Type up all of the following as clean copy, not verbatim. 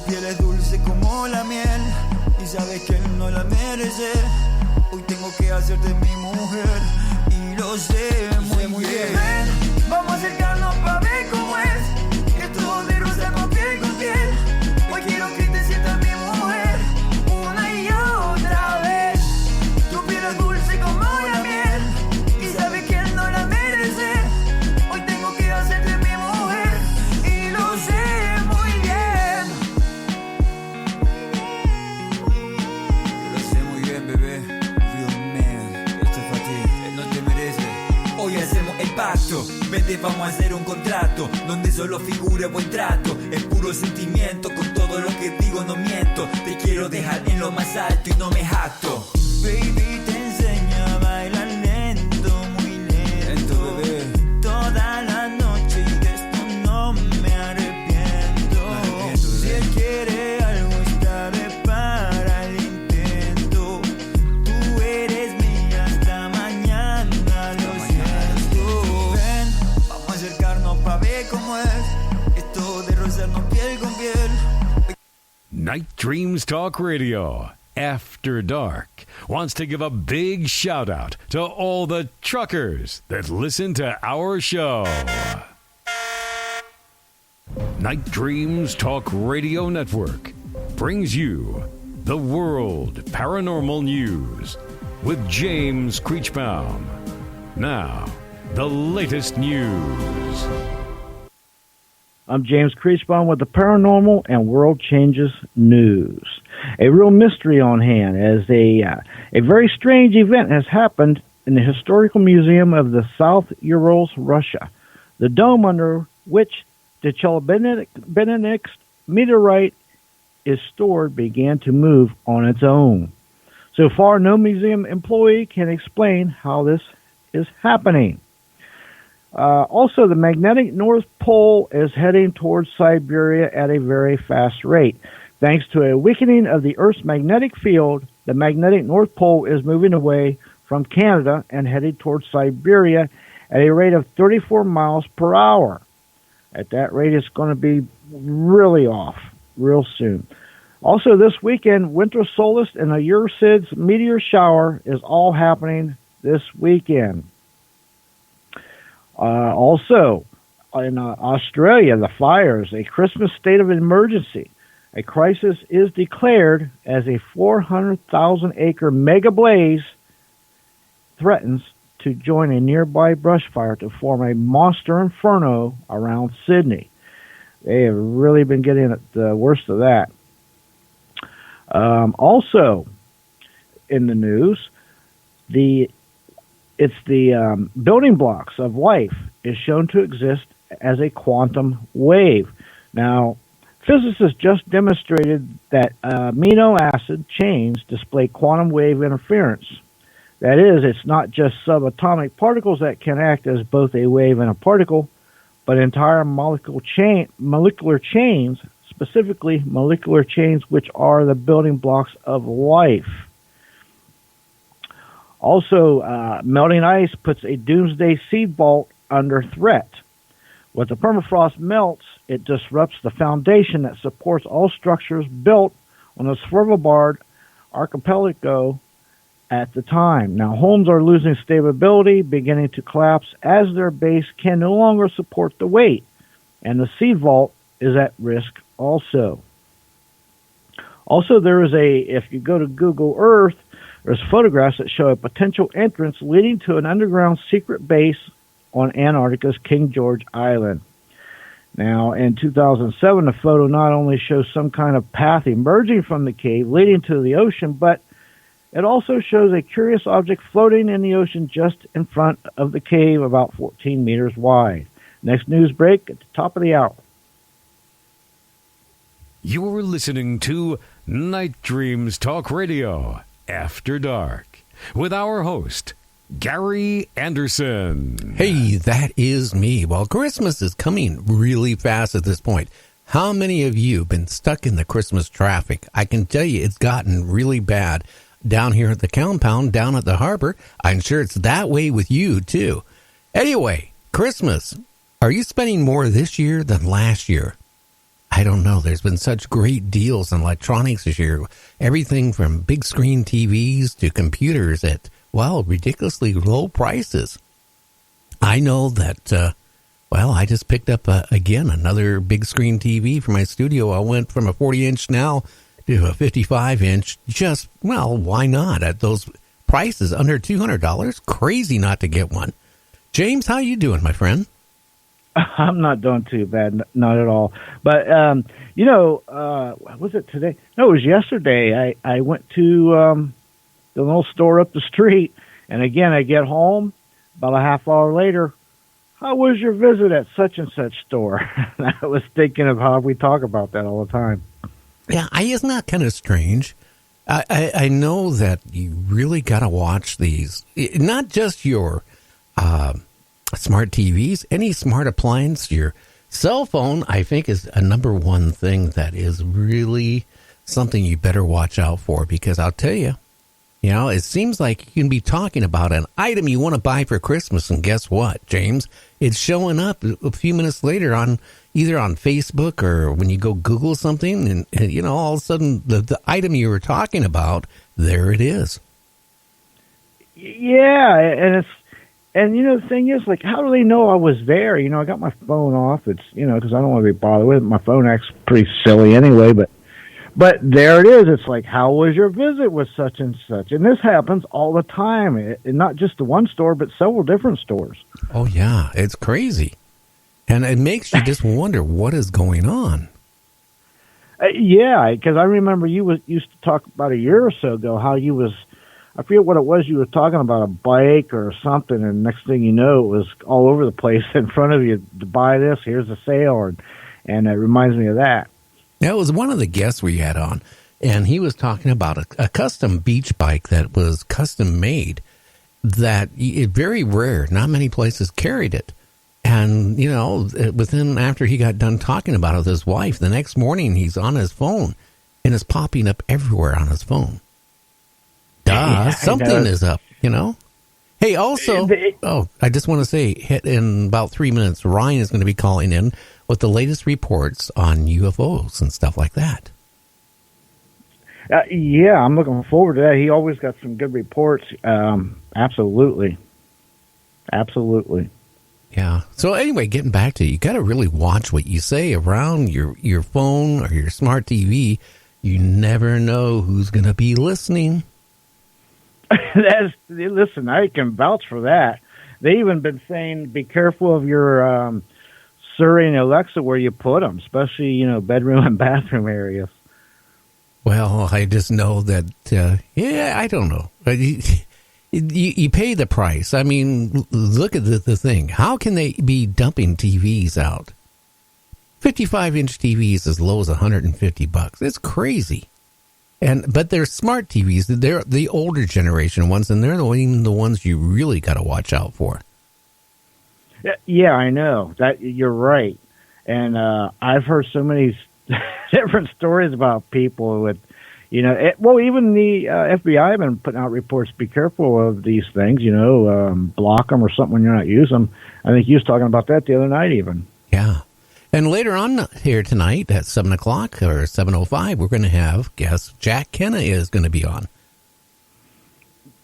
piel es dulce como la miel y sabes que él no la merece. Hoy tengo que hacerte mi mujer y lo sé muy bien. Ven, vamos a acercarnos pa' ver cómo es esto de rozarnos piel con piel. Hoy quiero que te sientas mi mujer una y otra vez. Tu piel es dulce como la miel y sabes que él no la merece. Hoy tengo que hacerte mi mujer y lo sé muy bien. Lo sé muy bien, bebé. Real man, esto es para ti, él no te merece. Hoy hacemos el pacto, vete, vamos a hacer un contrato donde solo figure buen trato. Es puro sentimiento, con todo lo que digo no miento. Te quiero dejar en lo más alto y no me jacto. Baby, te enseño a bailar lento, muy lento, bebé. Toda la noche y de esto no me arrepiento. Si él quiere algo estaré para el intento. Tú eres mía hasta mañana, lo siento. Ven, vamos a acercarnos pa' ver cómo es esto de rozarnos piel con piel. Night Dreams Talk Radio, After Dark, wants to give a big shout out to all the truckers that listen to our show. Night Dreams Talk Radio Network brings you the World Paranormal News with James Creechbaum. Now, the latest news. I'm James Creechbaum with the Paranormal and World Changes News. A real mystery on hand as a very strange event has happened in the Historical Museum of the South Urals, Russia. The dome under which the Chelyabinsk meteorite is stored began to move on its own. So far, no museum employee can explain how this is happening. Also, the magnetic North Pole is heading towards Siberia at a very fast rate. Thanks to a weakening of the Earth's magnetic field, the magnetic North Pole is moving away from Canada and headed towards Siberia at a rate of 34 miles per hour. At that rate, it's going to be really off real soon. Also, this weekend, winter solstice and a Eurasids meteor shower is all happening this weekend. Also, in Australia, the fires, a Christmas state of emergency. A crisis is declared as a 400,000-acre mega blaze threatens to join a nearby brush fire to form a monster inferno around Sydney. They have really been getting at the worst of that. Also, in the news, the building blocks of life is shown to exist as a quantum wave. Now, physicists just demonstrated that amino acid chains display quantum wave interference. That is, it's not just subatomic particles that can act as both a wave and a particle, but entire molecular chains, specifically molecular chains which are the building blocks of life. Also, melting ice puts a doomsday seed vault under threat. When the permafrost melts, it disrupts the foundation that supports all structures built on the Svalbard archipelago at the time. Now, homes are losing stability, beginning to collapse as their base can no longer support the weight, and the seed vault is at risk also. Also, there is if you go to Google Earth, there's photographs that show a potential entrance leading to an underground secret base on Antarctica's King George Island. Now, in 2007, the photo not only shows some kind of path emerging from the cave leading to the ocean, but it also shows a curious object floating in the ocean just in front of the cave, about 14 meters wide. Next news break at the top of the hour. You're listening to Night Dreams Talk Radio, After Dark, with our host, Gary Anderson. Hey, that is me. Well, Christmas is coming really fast at this point. How many of you have been stuck in the Christmas traffic? I can tell you it's gotten really bad down here at the compound, down at the harbor. I'm sure it's that way with you, too. Anyway, Christmas. Are you spending more this year than last year? I don't know. There's been such great deals on electronics this year. Everything from big screen TVs to computers at, well, ridiculously low prices. I know that, I just picked up, again, another big screen TV for my studio. I went from a 40-inch now to a 55-inch. Just, well, why not? At those prices, under $200, crazy not to get one. James, how you doing, my friend? I'm not doing too bad, not at all. But, was it today? No, it was yesterday. I went to the little store up the street, and again, I get home about a half hour later. How was your visit at such and such store? I was thinking of how we talk about that all the time. Yeah, isn't that kind of strange? I know that you really got to watch these, not just your smart TVs, any smart appliance, your cell phone, I think is a number one thing that is really something you better watch out for, because I'll tell you, it seems like you can be talking about an item you want to buy for Christmas, and guess what, James? It's showing up a few minutes later on either on Facebook or when you go Google something, and all of a sudden the item you were talking about, there it is. Yeah, and the thing is, like, how do they know I was there? I got my phone off. It's, because I don't want to be bothered with it. My phone acts pretty silly anyway, but there it is. It's like, how was your visit with such and such? And this happens all the time, and not just the one store, but several different stores. Oh, yeah, it's crazy. And it makes you just wonder what is going on. Yeah, because I remember you used to talk about a year or so ago how you was, I forget what it was, you were talking about a bike or something, and next thing you know, it was all over the place in front of you to buy this, here's a sale, and it reminds me of that. That was one of the guests we had on, and he was talking about a custom beach bike that was custom made, that it very rare, not many places carried it. And, after he got done talking about it with his wife, the next morning he's on his phone, and it's popping up everywhere on his phone. Yeah, something is up, Hey, also, I just want to say, in about 3 minutes, Ryan is going to be calling in with the latest reports on UFOs and stuff like that. Yeah, I'm looking forward to that. He always got some good reports. Absolutely. Yeah. So anyway, getting back to you got to really watch what you say around your phone or your smart TV. You never know who's going to be listening. Listen, I can vouch for that. They even been saying, be careful of your Siri and Alexa where you put them, especially, bedroom and bathroom areas. Well, I just know that, I don't know. You pay the price. I mean, look at the thing. How can they be dumping TVs out? 55-inch TVs as low as $150. It's crazy. But they're smart TVs. They're the older generation ones, and they're the ones you really got to watch out for. Yeah, I know. That you're right. And I've heard so many different stories about people with, even the FBI have been putting out reports, be careful of these things, block them or something when you're not using them. I think you was talking about that the other night even. Yeah. And later on here tonight at 7 o'clock or 7:05, we're going to have guest Jack Kenna is going to be on.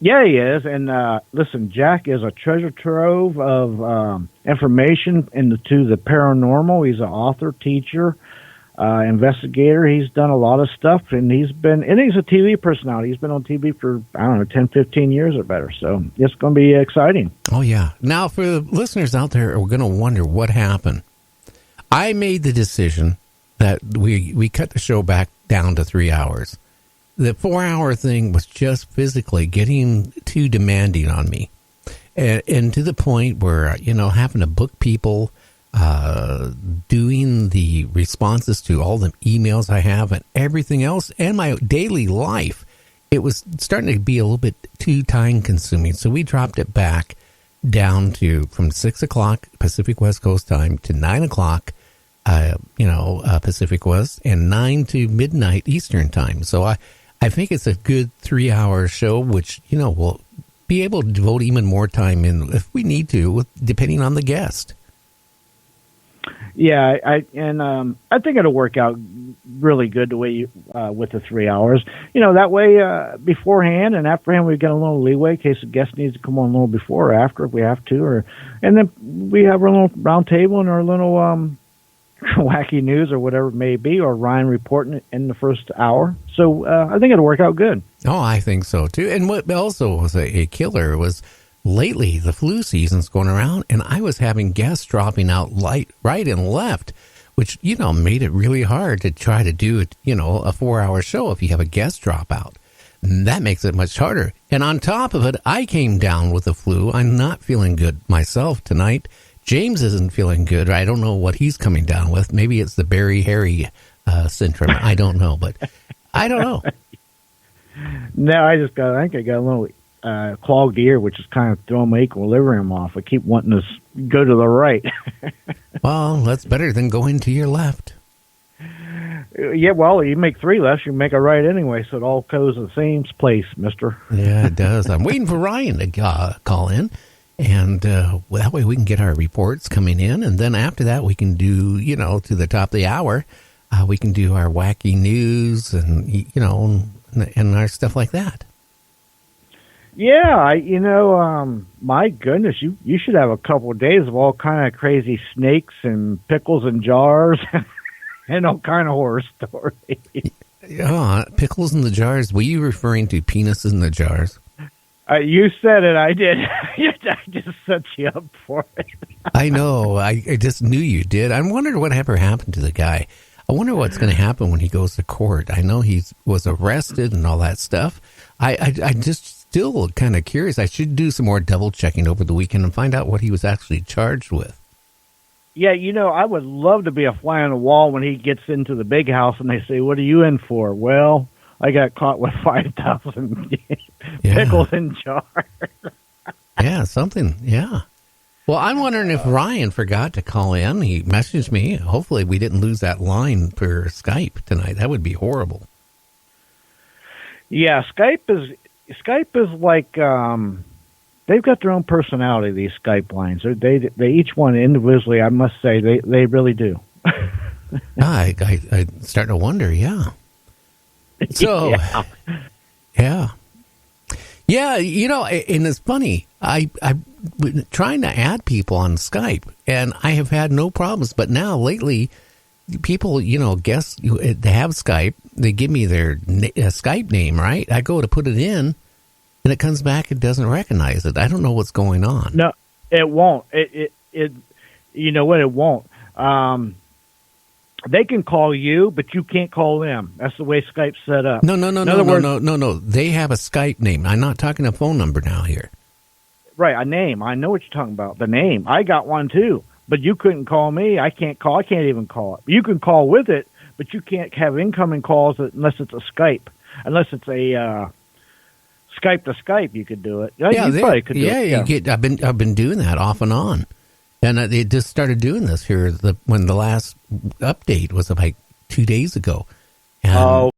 Yeah, he is. And listen, Jack is a treasure trove of information into the paranormal. He's an author, teacher, investigator. He's done a lot of stuff, and he's a TV personality. He's been on TV for, 10, 15 years or better. So it's going to be exciting. Oh, yeah. Now, for the listeners out there who are going to wonder what happened, I made the decision that we cut the show back down to 3 hours. The 4-hour thing was just physically getting too demanding on me. And to the point where, having to book people, doing the responses to all the emails I have and everything else, and my daily life, it was starting to be a little bit too time consuming. So we dropped it back down to from 6 o'clock Pacific West Coast time to 9 o'clock, Pacific West, and 9 to midnight Eastern time. So I think it's a good 3-hour show, which, we'll be able to devote even more time in if we need to, depending on the guest. Yeah, I think it'll work out really good the way you with the 3 hours. That way beforehand and afterhand we get a little leeway in case the guest needs to come on a little before or after if we have to, and then we have our little round table and our little wacky news or whatever it may be, or Ryan reporting in the first hour. So I think it'll work out good. Oh, I think so too. And what also was a killer was lately the flu season's going around, and I was having guests dropping out right and left, which made it really hard to try to do a 4-hour show if you have a guest drop out. And that makes it much harder. And on top of it, I came down with the flu. I'm not feeling good myself tonight. James isn't feeling good. I don't know what he's coming down with. Maybe it's the Barry Harry syndrome. I don't know, but I don't know. No, I think I got a little clogged ear, which is kind of throwing my equilibrium off. I keep wanting to go to the right. Well, that's better than going to your left. Yeah, well, you make 3 lefts, you make a right anyway, so it all goes to the same place, mister. Yeah, it does. I'm waiting for Ryan to call in, and that way we can get our reports coming in, and then after that we can do, to the top of the hour, we can do our wacky news and, and our stuff like that. Yeah, my goodness, you should have a couple of days of all kind of crazy snakes and pickles in jars and all kind of horror stories. Yeah, pickles in the jars. Were you referring to penises in the jars? You said it. I did. I just set you up for it. I know. I just knew you did. I'm wondering whatever happened to the guy. I wonder what's going to happen when he goes to court. I know he was arrested and all that stuff. I just still kind of curious. I should do some more double checking over the weekend and find out what he was actually charged with. Yeah, I would love to be a fly on the wall when he gets into the big house and they say, "What are you in for?" Well, I got caught with 5,000 pickles in jars. Yeah, something. Yeah. Well, I'm wondering if Ryan forgot to call in. He messaged me. Hopefully we didn't lose that line for Skype tonight. That would be horrible. Yeah, Skype is like they've got their own personality. These Skype lines, they each one individually. I must say, they really do. I'm starting to wonder. Yeah. So, yeah. And it's funny. I've been trying to add people on Skype, and I have had no problems. But now, lately, people, guess they have Skype. They give me their Skype name, right? I go to put it in, and it comes back. It doesn't recognize it. I don't know what's going on. No, it won't. It you know what? It won't. They can call you, but you can't call them. That's the way Skype's set up. No. They have a Skype name. I'm not talking a phone number now here. Right, a name. I know what you're talking about. The name. I got one too, but you couldn't call me. I can't call. I can't even call it. You can call with it, but you can't have incoming calls unless it's a Skype. Unless it's a Skype to Skype, you could do it. You probably could do it. I've been doing that off and on. And they just started doing this here when the last update was like 2 days ago. And